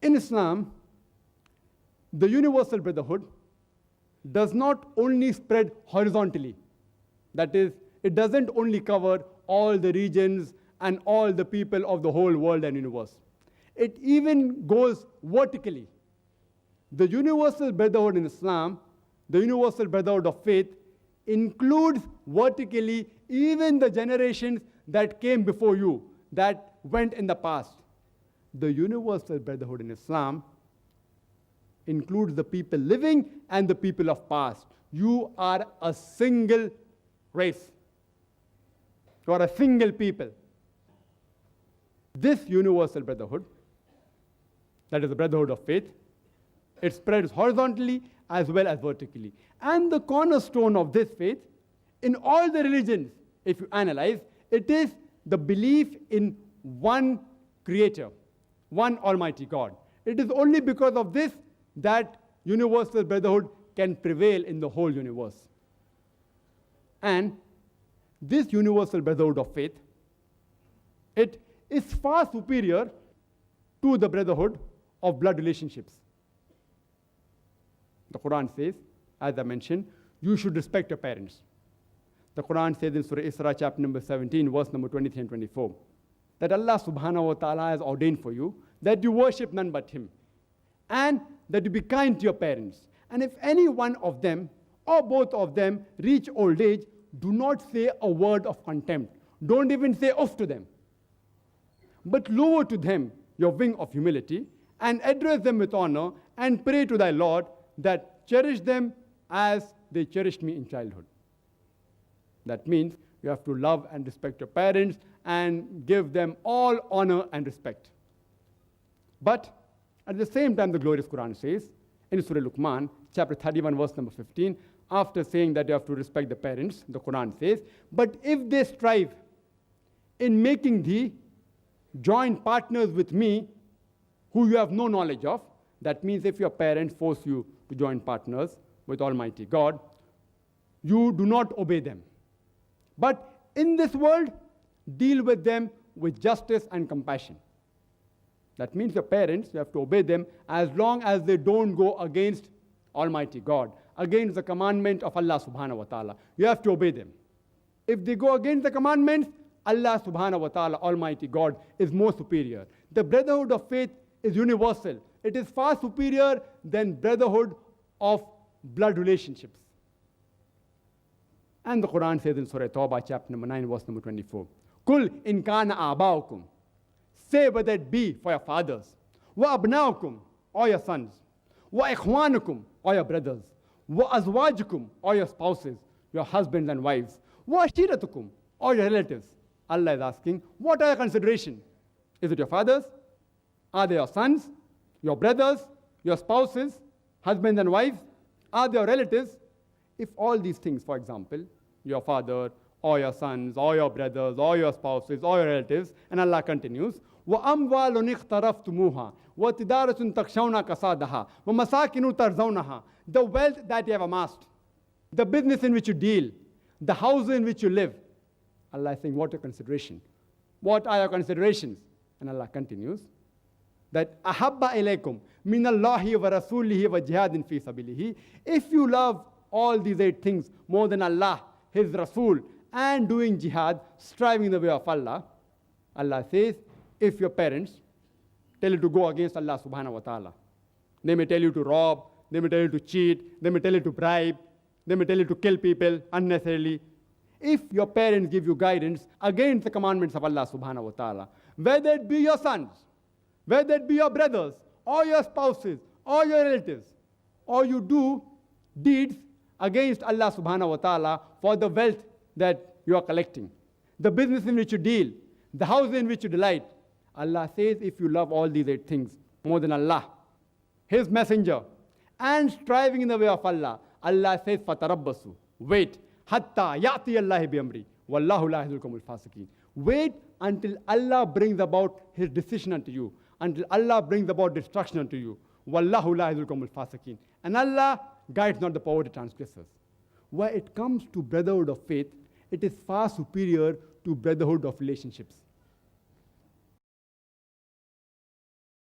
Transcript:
In Islam, the universal brotherhood does not only spread horizontally. That is, it doesn't only cover all the regions and all the people of the whole world and universe. It even goes vertically. The universal brotherhood in Islam, the universal brotherhood of faith, includes vertically even the generations that came before you, that went in the past. The universal brotherhood in Islam includes the people living and the people of past. You are a single race. You are a single people. This universal brotherhood, that is the brotherhood of faith, it spreads horizontally as well as vertically. And the cornerstone of this faith, in all the religions, if you analyze, it is the belief in one creator, one almighty God. It is only because of this that universal brotherhood can prevail in the whole universe. And this universal brotherhood of faith, it is far superior to the brotherhood of blood relationships. The Quran says, as I mentioned, you should respect your parents. The Quran says in Surah Isra, chapter number 17, verse number 23 and 24, that Allah subhanahu wa ta'ala has ordained for you that you worship none but Him, and that you be kind to your parents. And if any one of them, or both of them, reach old age, do not say a word of contempt. Don't even say off to them. But lower to them your wing of humility, and address them with honor, and pray to thy Lord that cherish them as they cherished me in childhood. That means you have to love and respect your parents and give them all honor and respect. But at the same time, the glorious Quran says in Surah Luqman, chapter 31, verse number 15, after saying that you have to respect the parents, the Quran says, but if they strive in making thee join partners with me, who you have no knowledge of, that means if your parents force you to join partners with Almighty God, you do not obey them. But in this world, deal with them with justice and compassion. That means your parents, you have to obey them as long as they don't go against Almighty God, against the commandment of Allah subhanahu wa ta'ala. You have to obey them. If they go against the commandments, Allah subhanahu wa ta'ala, Almighty God, is more superior. The brotherhood of faith is universal. It is far superior than brotherhood of blood relationships. And the Quran says in Surah Tawbah, chapter number 9, verse number 24, Kul in kana abaukum, say whether it be for your fathers, wa abnaukum, or your sons, wa ikhwanukum, or your brothers, wa azwajukum, or your spouses, your husbands and wives, wa ashiratukum, or your relatives. Allah is asking, what are your considerations? Is it your fathers? Are they your sons, your brothers, your spouses, husbands and wives? Are they your relatives? If all these things, for example, your father, or your sons, or your brothers, or your spouses, or your relatives, and Allah continues, وَأَمْوَالٌ اخْتَرَفْتُمُوهَا وَتِدَارَةٌ تَخْشَوْنَ كَسَادَهَا وَمَسَاكِنُ تَرْزَوْنَهَا. The wealth that you have amassed, the business in which you deal, the house in which you live. Allah is saying, what are your considerations? What are your considerations? And Allah continues, that أَحَبَّ إِلَيْكُمْ مِنَ اللَّهِ وَرَسُولِهِ وَجِهَادٍ فِي سَبِيلِهِ. If you love all these 8 things more than Allah, His Rasul, and doing jihad, striving in the way of Allah, Allah says, if your parents tell you to go against Allah subhanahu wa ta'ala, they may tell you to rob, they may tell you to cheat, they may tell you to bribe, they may tell you to kill people unnecessarily. If your parents give you guidance against the commandments of Allah subhanahu wa ta'ala, whether it be your sons, whether it be your brothers, or your spouses, or your relatives, or you do deeds against Allah subhanahu wa ta'ala for the wealth that you are collecting, the business in which you deal, the house in which you delight, Allah says, if you love all these 8 things more than Allah, His messenger, and striving in the way of Allah, Allah says, فَتَرَبَّسُوا, wait, حَتَّى يَعْتِيَ اللَّهِ بِأَمْرِي وَاللَّهُ لَا يَهْدِي الْقَوْمَ الْفَاسِقِينَ. Wait until Allah brings about His decision unto you, until Allah brings about destruction unto you. وَاللَّهُ لَا يَهْدِي الْقَوْمَ الْفَاسِقِينَ. And Allah guides not the perverted transgressors. Where it comes to brotherhood of faith, it is far superior to brotherhood of relationships.